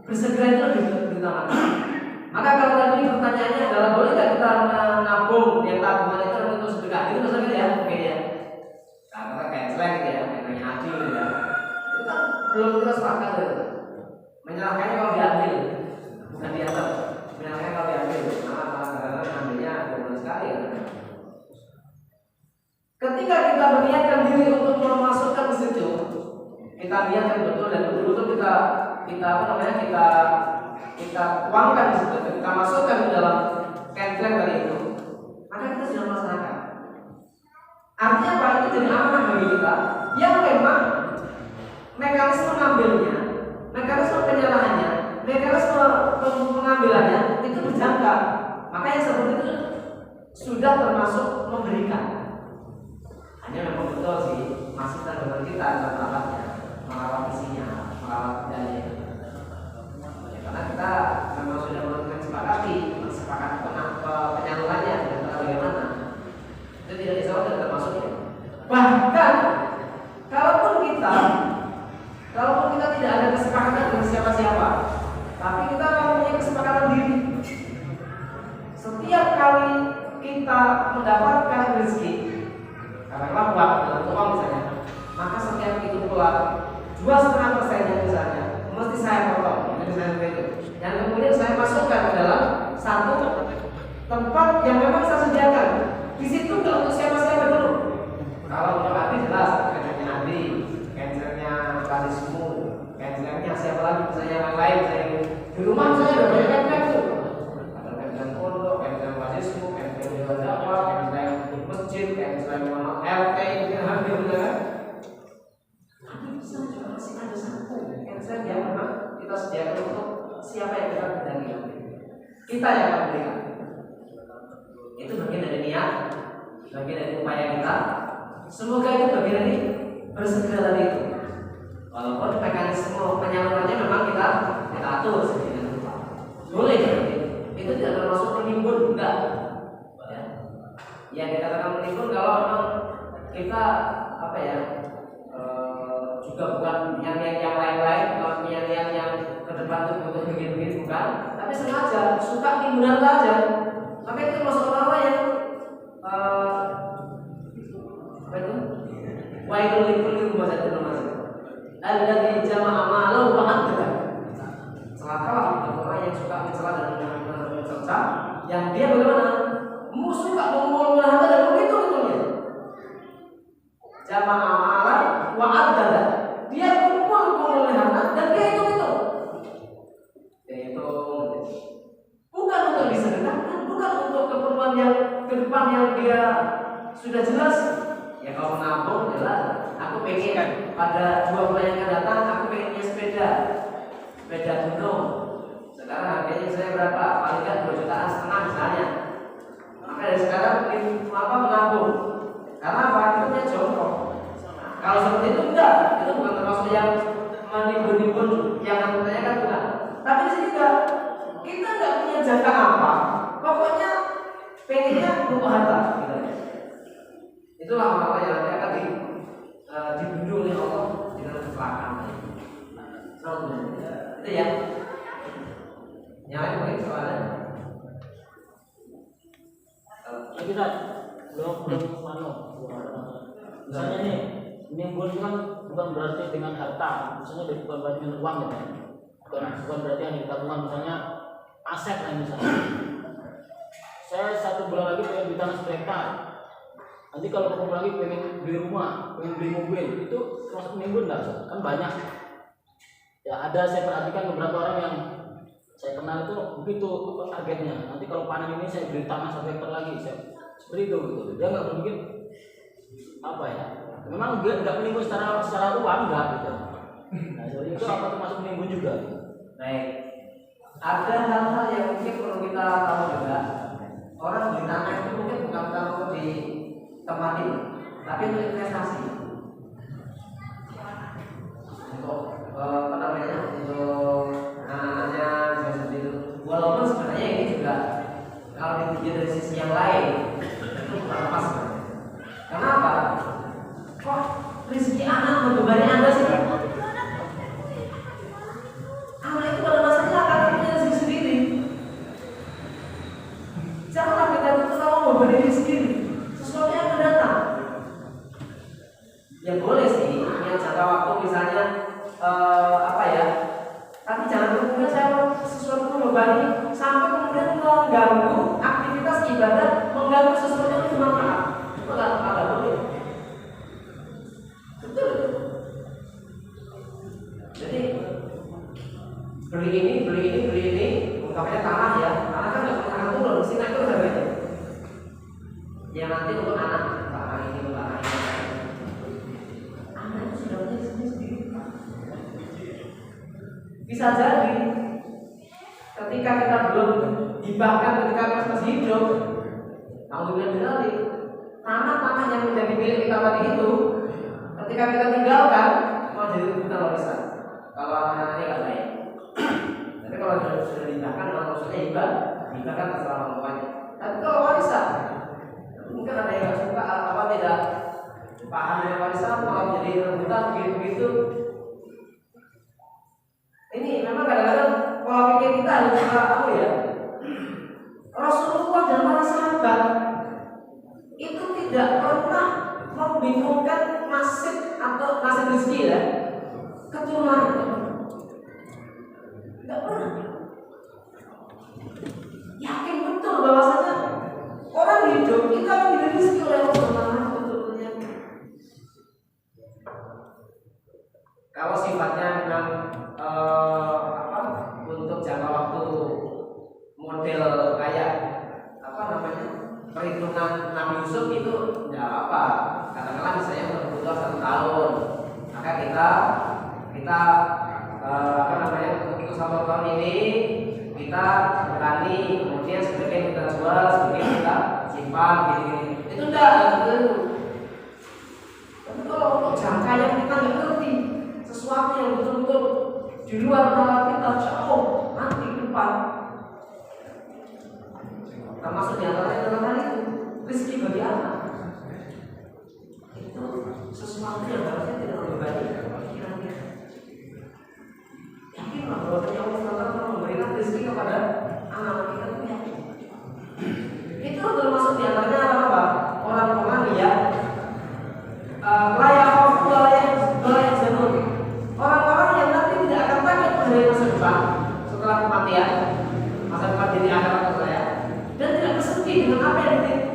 Bersegera itu lebih utamakan. Maka kalau tadi pertanyaannya adalah boleh nggak kita menabung yang tabungan itu untuk sedekah? Itu maksudnya ya, oke ya. Nah, kita kayak slang gitu ya, kayak ngaji gitu ya. Itu kan belum kita sepakat gitu. Menyerahkannya kalau diambil, bukan diantar. Menyerahkannya kalau diambil, karena ambilnya bukan sekali ya. Ketika kita meniatkan diri untuk memasukkan ke situ, kita niatkan betul dan betul-betul kita tuangkan di situ, kita masukkan ke dalam kentreng tadi itu, maka kita sudah melaksanakan. Artinya apa? Itu jadi amanah bagi kita yang memang mekanisme mengambilnya, mekanisme penyerahannya, mekanisme pengambilannya itu berjangka. Maka yang seperti itu sudah termasuk memberikan. Hanya memang betul sih, masih tergantung kita dalam merawat isinya, merawat budaya. Karena kita memang sudah sepakat penyalurannya dan bagaimana itu tidak disawat dan termasuk ya. Bahkan kalaupun kita tidak ada kesepakatan dengan siapa-siapa, tapi kita mempunyai kesepakatan diri. Setiap kali kita mendapatkan rezeki, katakanlah uang dalam uang misalnya, maka setiap itu keluar 2,5% misalnya mesti saya potong, yang kemudian saya masukkan ke dalam satu tempat yang memang saya sediakan. Di situ nggak untuk siapa-siapa dulu. Kalau untuk Adi jelas, cancernya Adi, cancernya Kasismu, cancernya siapa lagi, misalnya yang lain. Saya di rumah saya ada banyak cancer tuh. Ada cancer pondok, cancer Kasismu, cancer Dewan Dakwah, cancer masjid, cancer RT, hampir benar. Tapi bisa juga masih ada satu cancer yang memang kita sediakan untuk siapa yang kita kehendaki. Kita yang akan berikan. Itu bagian dari niat, bagian dari upaya kita. Semoga itu bagian dari bersegera tadi itu. juga bukan yang lain-lain, bukan yang ke depan itu untuk begini-begini, bukan. Tapi sengaja suka timbunan aja. Maka itu termasuk orang-orang yang apa itu? Wailul likulli humazatin lumazah. Alladzi jama'a malahu wa 'addada. Celakalah orang yang suka mencela dan mencerca, yang dia bagaimana? Suka mengumpulkan harta dan begitu-begitunya. Jama'a malahu wa 'addada. Dia kumpul harta dan dia hitung-hitung. Bukan untuk disedekahkan, bukan untuk keperluan yang ke depan yang dia sudah jelas. Ya kalau menabung jelas. Aku pengen pada 2 bulan yang akan datang aku pengennya sepeda gunung. Sekarang harganya saya berapa? Paling tidak 2,5 juta misalnya. Maka dari sekarang menabung. Karena apa? Itu punya jongkok. Kalau seperti itu enggak, itu bukan termasuk yang menimbun-nimbun yang aku tanyakan, bukan. Tapi di sini enggak. Kita enggak punya jangka apa. Pokoknya pengennya butuh harta. Gitu. Itulah orang-orang yang nanti akan dibunuh oleh Allah dengan kecelakaan. Itu ya. Yang lain mungkin soalnya. Kita belum misalnya nih, menimbun itu kan bukan berarti dengan harta, misalnya bukan berarti dengan uang ya, bukan berarti hanya tabungan, misalnya aset lah misalnya. Saya 1 bulan lagi pengen beli tanah sekitar. Nanti kalau ketemu lagi pengen beli rumah, pengen beli mobil, itu termasuk menimbun nggak? Kan banyak. Ya ada, saya perhatikan beberapa orang yang saya kenal itu begitu targetnya. Nanti kalau panen ini saya beli tanah 1 hektar lagi, seperti itu gitu. Dia nggak berpikir apa ya? Memang nggak menimbun secara uang nggak gitu. Nah jadi itu apa termasuk menimbun juga? Baik. Ada hal-hal yang mungkin perlu kita tahu juga. Orang beli tanah itu mungkin bukan untuk di tempat ini, tapi untuk investasi. Untuk apa namanya? Untuk anak-anaknya juga seperti itu. Walaupun sebenarnya ini juga kalau dipikir dari sisi yang lain itu bukan pas. Kenapa? Kok rezeki anak membebani Anda sih? Anak itu pada masanya akan punya rezeki sendiri. Janganlah kita itu terlalu membebani diri sendiri. Sesuatu yang akan datang. Ya boleh sih, punya jangka waktu misalnya apa ya? Tapi jangan kemudian saya sesuatu membebani sampai kemudian mengganggu aktivitas ibadah, mengganggu sesuatu yang bermanfaat. Itu nggak boleh. Betul. Jadi beli ini, ungkapnya tanah ya. Tanah kan nggak pernah turun, mesti naik terus harganya. Ya nanti untuk anak ini. Anak itu sudah punya sendiri. Bisa jadi ketika kita belum dibahkan ketika kita masih hidup, alhamdulillah tanah-tanah yang menjadi milik kita tadi itu, ketika kita tinggalkan mau jadi rebutan warisan. Kalau anak-anak ini nggak baik. Tapi kalau sudah dibahkan, maksudnya hibahkan terserah orang tuanya. Tapi kalau warisan, mungkin ada yang nggak suka apa tidak paham dengan warisan, malah menjadi rebutan begitu. Ini memang kadang-kadang pola pikir kita harus apa ya? Rasulullah dan para sahabat itu tidak pernah membingungkan nasib atau nasib rezeki ya keturunan itu. Tidak pernah. Yakin betul bahwasanya orang hidup kita akan diberi rezeki oleh Allah Subhanahu wa. Kalau sifatnya memang untuk jangka waktu model kayak apa namanya perhitungan Nabi Yusuf itu tidak apa. Katakanlah misalnya untuk kebutuhan 1 tahun, maka kita apa namanya untuk 1 tahun ini kita berani, kemudian sebagian kita jual, sebagian kita simpan, gini-gini. Itu tidak itu. Tapi kalau untuk jangka yang kita nggak ngerti, sesuatu yang betul-betul di luar nalar kita jauh nanti ke depan, termasuk di antaranya dalam hal itu rezeki bagi anak, itu sesuatu yang harusnya tidak membebani pikiran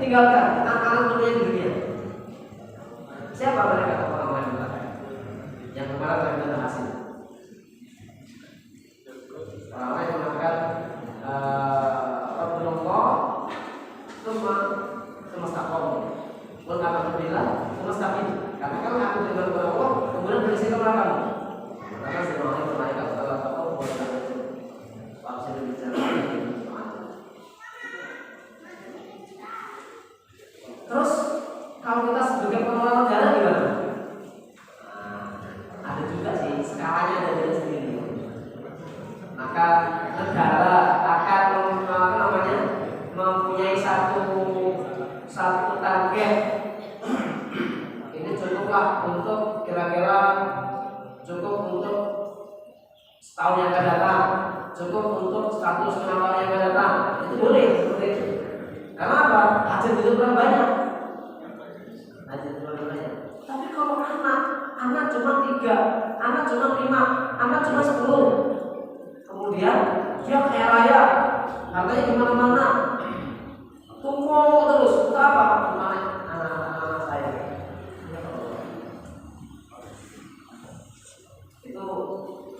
tinggalkan anak-anak dunia di dunia. Siapa mereka orang-orang yang kemarin kita bahas ini? Orang-orang yang mengatakan Rabbullah semesta kaum. Wal amal billah semesta ini. Karena kalau aku beriman kepada Allah, kemudian berisi kepada kamu. Karena semuanya malaikat Allah tahu bahwa itu pasti berbicara. Terus kalau kita sebagai pengelola negara gimana? Ada juga sih, skalanya ada dari sendiri. Maka negara akan mempunyai satu target. Ini cukuplah untuk kira-kira cukup untuk setahun yang akan datang, cukup untuk 1,5 tahun yang akan datang. Itu boleh seperti itu. Karena apa? Hajat itu berapa banyak? Hajat itu berapa banyak? Tapi kalau anak cuma 3, anak cuma 5, anak cuma 10. Kemudian dia kaya raya, harganya di mana-mana, tumpul terus. Itu apa? Gimana anak-anak saya? Itu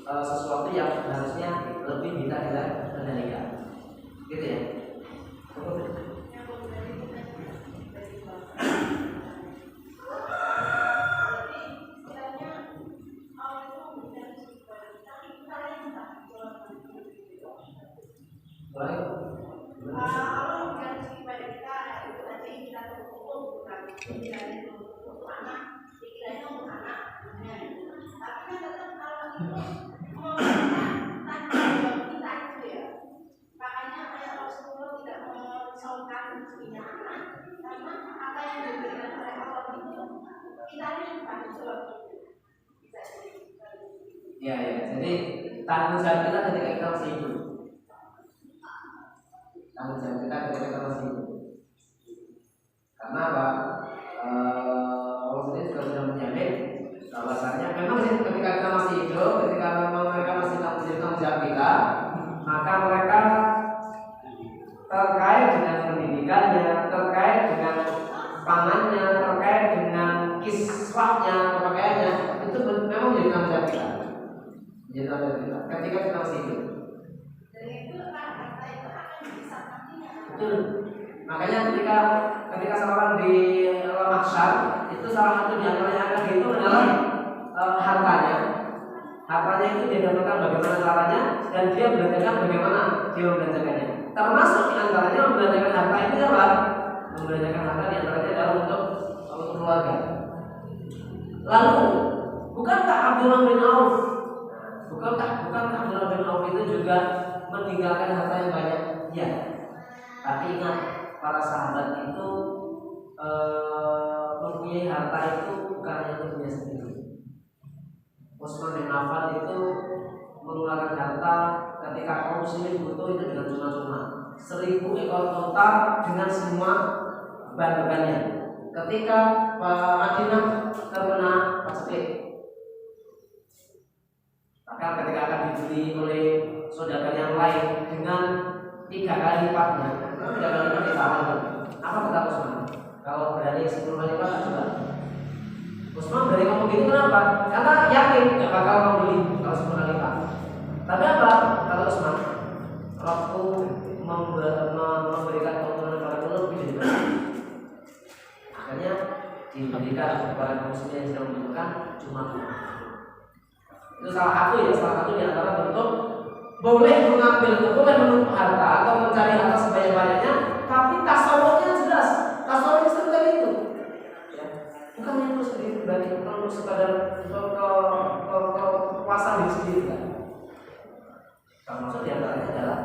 sesuatu yang harusnya lebih kita kendalikan, gitu ya. Ya, jadi tanggung jawab kita ketika kita masih hidup. Tanggung jawab kita ketika kita masih hidup. Karena apa? Allah sendiri juga sudah menjamin bahwasanya memang ketika kita masih hidup, ketika memang mereka masih tanggung jawab kita, maka mereka terkait dengan pendidikannya, terkait dengan pangannya, terkait dengan kiswahnya, pakaiannya, itu memang menjadi tanggung jawab kita. Jadi ketika kita masih hidup. Betul. Makanya ketika seorang di mahsyar, itu salah satu di antara yang akan dihitung adalah hartanya. Hartanya itu dia dapatkan bagaimana caranya, dan dia belanjakan bagaimana dia membelanjakannya. Termasuk di antaranya membelanjakan harta itu apa? Membelanjakan harta di antaranya adalah untuk keluarga. Lalu, bukankah Abdullah bin Auf? Bukankah Abdullah bin Auf itu juga meninggalkan harta yang banyak? Ya. Tapi ingat, para sahabat itu mempunyai harta itu bukan hanya untuk dirinya sendiri. Utsman bin Affan itu mengeluarkan harta ketika kaum muslimin butuh itu dengan cuma-cuma 1.000 ekor unta dengan semua bahan-bahannya. Ketika Madinah terkena paceklik, maka ketika akan dibeli oleh saudagar yang lain dengan 3 kali lipatnya, 3 kali lipat ditahan. Apa kata Utsman? Kalau berani 10 kali lipat, coba. Utsman berani ngomong gitu kenapa? Karena yakin gak bakal mau beli kalau 10 kali lipat. Tapi apa? Kata Utsman, Rabbku memberikan keuntungan kepada lebih dari itu. Akhirnya diberikan kepada kaum muslimin yang sedang membutuhkan cuma. Itu salah satu di antara bentuk boleh menumpuk harta atau mencari harta sebanyak-banyaknya, tapi tasawufnya jelas. Tasawufnya seperti itu. Ya. Bukan yang terus pribadi, bukan untuk sekadar kepuasan diri sendiri kan. Termasuk di antaranya adalah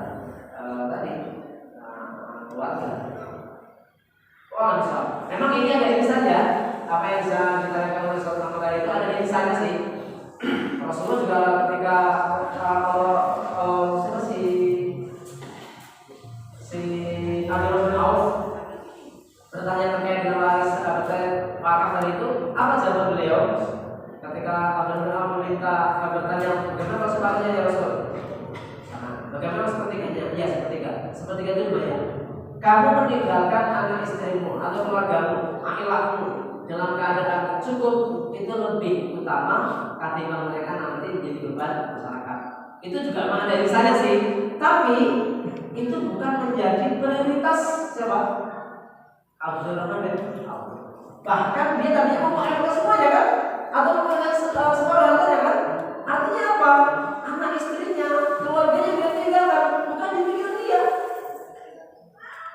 keluarga. Memang ini ada ini saja. Apa yang bisa ditanyakan oleh seorang tadi itu ada ini saja sih. Rasulullah juga ketika si Abdullah bin Auf bertanya terkait dengan waris wakaf tadi itu, apa jawaban beliau? Ketika Abdullah bin Auf bertanya, bagaimana sepertinya ya Rasul? Bagaimana sepertiganya? Ya sepertiga itu banyak. kamu meninggalkan anak istrimu atau keluargamu, akilakmu dalam keadaan cukup, itu lebih utama ketimbang mereka nanti menjadi beban masyarakat. Itu juga makna dari saya sih, tapi itu bukan menjadi prioritas siapa? Abdul Rahman bin Auf. Bahkan dia tadinya mau mengevakuasi semuanya kan, atau mengevakuasi semua hartanya kan. Artinya apa? Anak istrinya, keluarganya dia tinggalkan, bukan dipikir dia.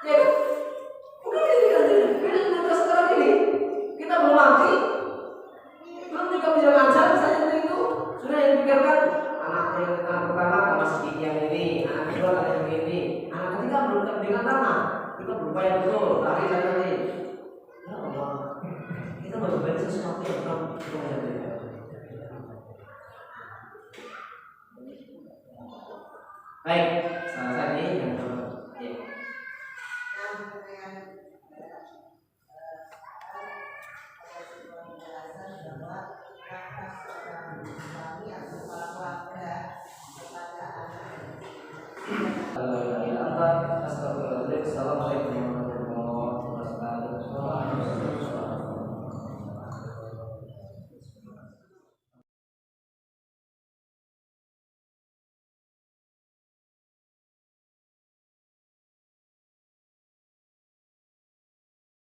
Ya kan? Bukan dipikir dia. Bila sekarang ini kita belum mati, belum juga bisa ngajar, misalnya seperti itu, sudah yang dipikirkan anak pertama ke masjid yang ini, anak kedua ke yang ini, anak ketiga belum dengan tanah. Kita berupaya betul, tapi nanti ya Allah, kita berbuat sesuatu yang belum menjadi. Baik, salah tadi yang ya. Assalamualaikum warahmatullahi wabarakatuh.